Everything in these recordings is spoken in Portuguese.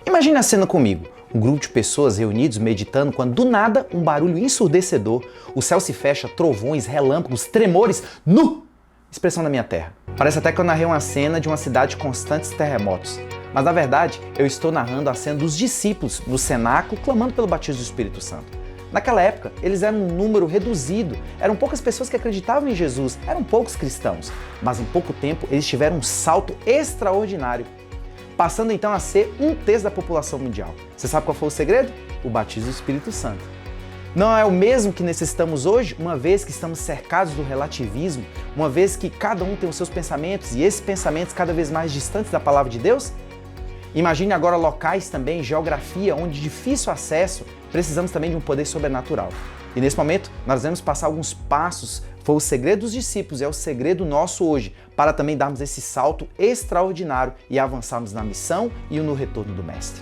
Imagine a cena comigo. Um grupo de pessoas reunidos meditando quando do nada um barulho ensurdecedor, o céu se fecha, trovões, relâmpagos, tremores, expressão da minha terra. Parece até que eu narrei uma cena de uma cidade de constantes terremotos. Mas na verdade, eu estou narrando a cena dos discípulos no cenáculo clamando pelo batismo do Espírito Santo. Naquela época, eles eram um número reduzido, eram poucas pessoas que acreditavam em Jesus, eram poucos cristãos. Mas em pouco tempo, eles tiveram um salto extraordinário, passando então a ser 1/3 da população mundial. Você sabe qual foi o segredo? O batismo do Espírito Santo. Não é o mesmo que necessitamos hoje, uma vez que estamos cercados do relativismo, uma vez que cada um tem os seus pensamentos e esses pensamentos cada vez mais distantes da palavra de Deus? Imagine agora locais também, geografia, onde de difícil acesso, precisamos também de um poder sobrenatural. E nesse momento, nós vamos passar alguns passos, foi o segredo dos discípulos, é o segredo nosso hoje, para também darmos esse salto extraordinário e avançarmos na missão e no retorno do Mestre.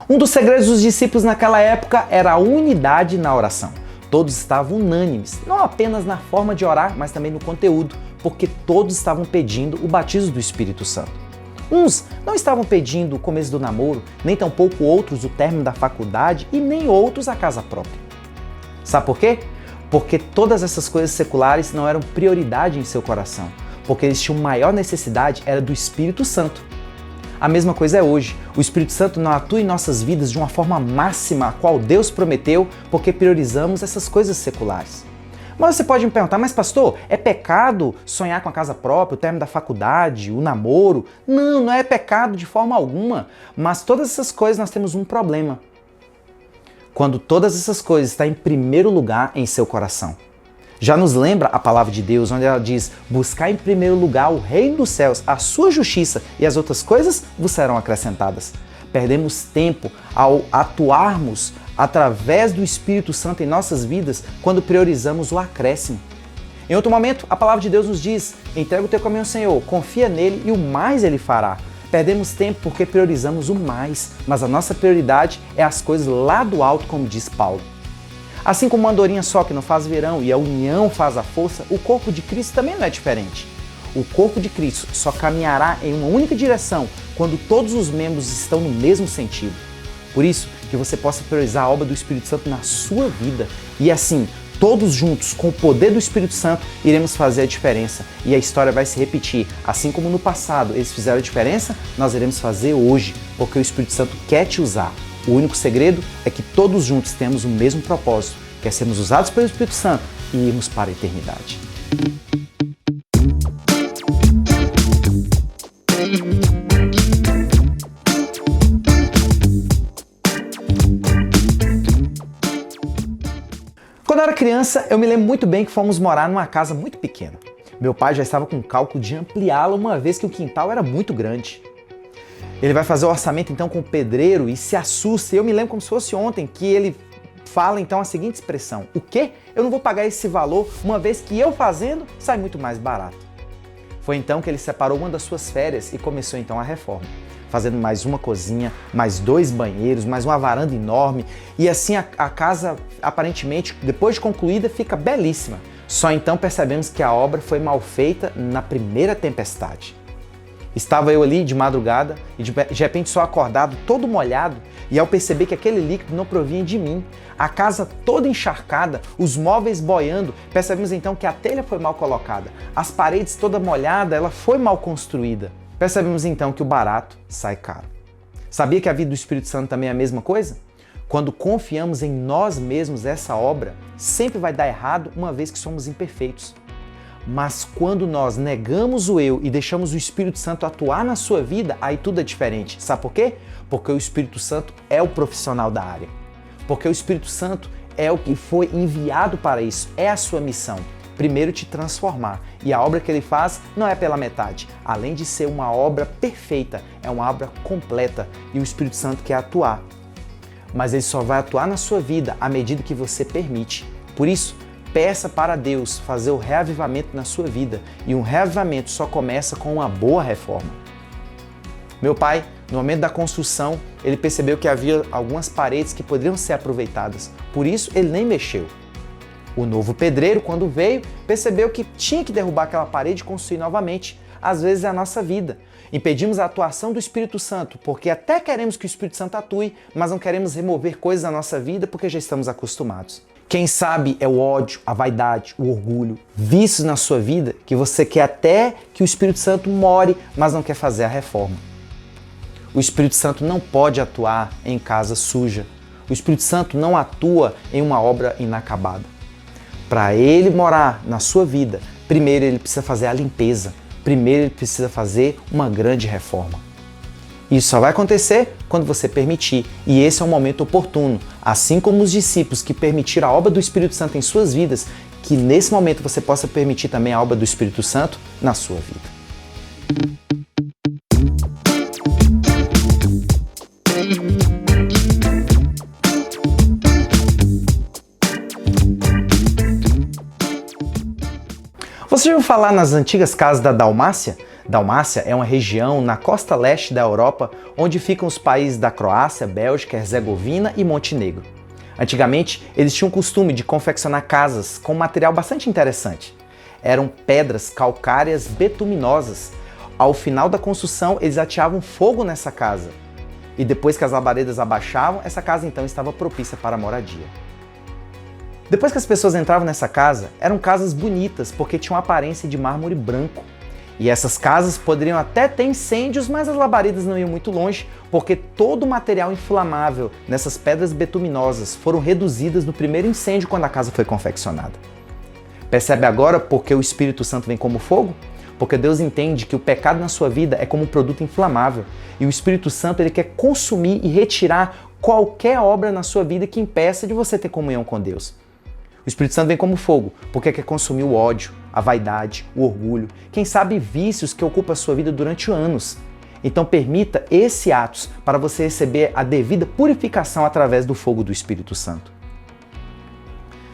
Um dos segredos dos discípulos naquela época era a unidade na oração. Todos estavam unânimes, não apenas na forma de orar, mas também no conteúdo, porque todos estavam pedindo o batismo do Espírito Santo. Uns não estavam pedindo o começo do namoro, nem tampouco outros o término da faculdade e nem outros a casa própria. Sabe por quê? Porque todas essas coisas seculares não eram prioridade em seu coração, porque eles tinham maior necessidade era do Espírito Santo. A mesma coisa é hoje. O Espírito Santo não atua em nossas vidas de uma forma máxima, a qual Deus prometeu, porque priorizamos essas coisas seculares. Mas você pode me perguntar, mas pastor, é pecado sonhar com a casa própria, o término da faculdade, o namoro? Não, não é pecado de forma alguma. Mas todas essas coisas nós temos um problema. Quando todas essas coisas estão em primeiro lugar em seu coração. Já nos lembra a palavra de Deus, onde ela diz: buscar em primeiro lugar o reino dos céus, a sua justiça, e as outras coisas vos serão acrescentadas. Perdemos tempo ao atuarmos através do Espírito Santo em nossas vidas quando priorizamos o acréscimo. Em outro momento, a palavra de Deus nos diz: entrega o teu caminho ao Senhor, confia nele e o mais ele fará. Perdemos tempo porque priorizamos o mais, mas a nossa prioridade é as coisas lá do alto, como diz Paulo. Assim como uma andorinha só que não faz verão e a união faz a força, o corpo de Cristo também não é diferente. O corpo de Cristo só caminhará em uma única direção quando todos os membros estão no mesmo sentido. Por isso, que você possa priorizar a obra do Espírito Santo na sua vida. E assim, todos juntos, com o poder do Espírito Santo, iremos fazer a diferença. E a história vai se repetir. Assim como no passado eles fizeram a diferença, nós iremos fazer hoje, porque o Espírito Santo quer te usar. O único segredo é que todos juntos temos o mesmo propósito, que é sermos usados pelo Espírito Santo e irmos para a eternidade. Quando eu era criança, eu me lembro muito bem que fomos morar numa casa muito pequena. Meu pai já estava com o cálculo de ampliá-la uma vez que o quintal era muito grande. Ele vai fazer o orçamento então com o pedreiro e se assusta. Eu me lembro como se fosse ontem que ele fala então a seguinte expressão: o quê? Eu não vou pagar esse valor uma vez que eu fazendo sai muito mais barato. Foi então que ele separou uma das suas férias e começou então a reforma, fazendo mais uma cozinha, mais 2 banheiros, mais uma varanda enorme e assim a casa aparentemente depois de concluída fica belíssima. Só então percebemos que a obra foi mal feita na primeira tempestade. Estava eu ali de madrugada e de repente só acordado, todo molhado, e ao perceber que aquele líquido não provinha de mim, a casa toda encharcada, os móveis boiando, percebemos então que a telha foi mal colocada, as paredes toda molhada, ela foi mal construída. Percebemos então que o barato sai caro. Sabia que a vida do Espírito Santo também é a mesma coisa? Quando confiamos em nós mesmos essa obra, sempre vai dar errado uma vez que somos imperfeitos. Mas quando nós negamos o eu e deixamos o Espírito Santo atuar na sua vida, aí tudo é diferente. Sabe por quê? Porque o Espírito Santo é o profissional da área. Porque o Espírito Santo é o que foi enviado para isso, é a sua missão. Primeiro te transformar. E a obra que ele faz não é pela metade. Além de ser uma obra perfeita, é uma obra completa. E o Espírito Santo quer atuar. Mas ele só vai atuar na sua vida à medida que você permite. Por isso, peça para Deus fazer o reavivamento na sua vida. E um reavivamento só começa com uma boa reforma. Meu pai, no momento da construção, ele percebeu que havia algumas paredes que poderiam ser aproveitadas, por isso ele nem mexeu. O novo pedreiro, quando veio, percebeu que tinha que derrubar aquela parede e construir novamente. Às vezes é a nossa vida. Impedimos a atuação do Espírito Santo, porque até queremos que o Espírito Santo atue, mas não queremos remover coisas da nossa vida porque já estamos acostumados. Quem sabe é o ódio, a vaidade, o orgulho, vícios na sua vida que você quer até que o Espírito Santo more, mas não quer fazer a reforma. O Espírito Santo não pode atuar em casa suja. O Espírito Santo não atua em uma obra inacabada. Para ele morar na sua vida, primeiro ele precisa fazer a limpeza. Primeiro ele precisa fazer uma grande reforma. Isso só vai acontecer quando você permitir, e esse é um momento oportuno, assim como os discípulos que permitiram a obra do Espírito Santo em suas vidas, que nesse momento você possa permitir também a obra do Espírito Santo na sua vida. Você já ouviu falar nas antigas casas da Dalmácia? Dalmácia é uma região na costa leste da Europa onde ficam os países da Croácia, Bélgica, Herzegovina e Montenegro. Antigamente, eles tinham o costume de confeccionar casas com um material bastante interessante. Eram pedras calcárias betuminosas. Ao final da construção, eles ateavam fogo nessa casa. E depois que as labaredas abaixavam, essa casa então estava propícia para a moradia. Depois que as pessoas entravam nessa casa, eram casas bonitas porque tinham aparência de mármore branco. E essas casas poderiam até ter incêndios, mas as labaredas não iam muito longe porque todo o material inflamável nessas pedras betuminosas foram reduzidas no primeiro incêndio quando a casa foi confeccionada. Percebe agora por que o Espírito Santo vem como fogo? Porque Deus entende que o pecado na sua vida é como um produto inflamável e o Espírito Santo ele quer consumir e retirar qualquer obra na sua vida que impeça de você ter comunhão com Deus. O Espírito Santo vem como fogo, porque quer consumir o ódio, a vaidade, o orgulho, quem sabe vícios que ocupam a sua vida durante anos. Então permita esse ato para você receber a devida purificação através do fogo do Espírito Santo.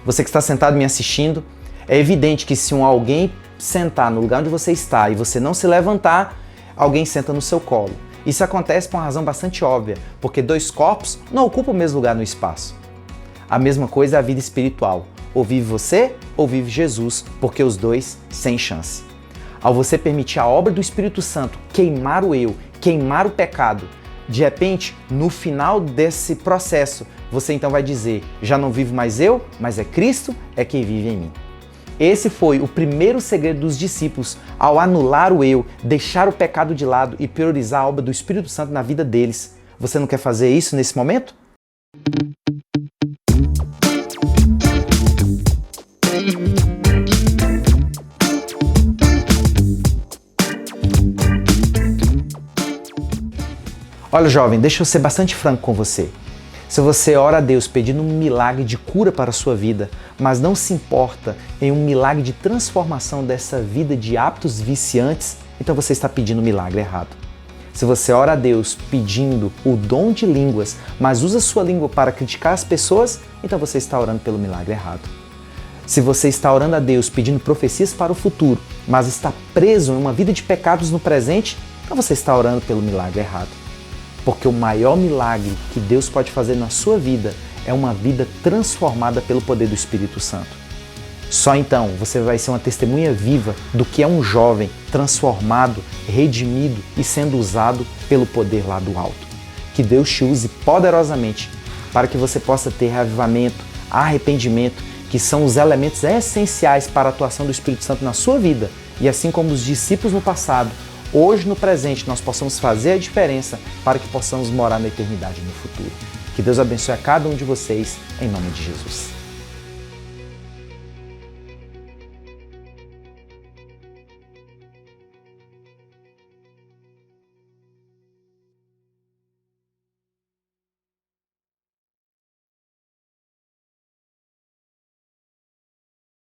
Você que está sentado me assistindo, é evidente que se alguém sentar no lugar onde você está e você não se levantar, alguém senta no seu colo. Isso acontece por uma razão bastante óbvia, porque dois corpos não ocupam o mesmo lugar no espaço. A mesma coisa é a vida espiritual. Ou vive você, ou vive Jesus, porque os dois sem chance. Ao você permitir a obra do Espírito Santo queimar o eu, queimar o pecado, de repente, no final desse processo, você então vai dizer, já não vivo mais eu, mas é Cristo é quem vive em mim. Esse foi o primeiro segredo dos discípulos ao anular o eu, deixar o pecado de lado e priorizar a obra do Espírito Santo na vida deles. Você não quer fazer isso nesse momento? Olha, jovem, deixa eu ser bastante franco com você. Se você ora a Deus pedindo um milagre de cura para a sua vida, mas não se importa em um milagre de transformação dessa vida de hábitos viciantes, então você está pedindo um milagre errado. Se você ora a Deus pedindo o dom de línguas, mas usa sua língua para criticar as pessoas, então você está orando pelo milagre errado. Se você está orando a Deus pedindo profecias para o futuro, mas está preso em uma vida de pecados no presente, então você está orando pelo milagre errado. Porque o maior milagre que Deus pode fazer na sua vida é uma vida transformada pelo poder do Espírito Santo. Só então você vai ser uma testemunha viva do que é um jovem transformado, redimido e sendo usado pelo poder lá do alto. Que Deus te use poderosamente para que você possa ter reavivamento, arrependimento, que são os elementos essenciais para a atuação do Espírito Santo na sua vida. E assim como os discípulos no passado, hoje no presente nós possamos fazer a diferença para que possamos morar na eternidade no futuro. Que Deus abençoe a cada um de vocês, em nome de Jesus.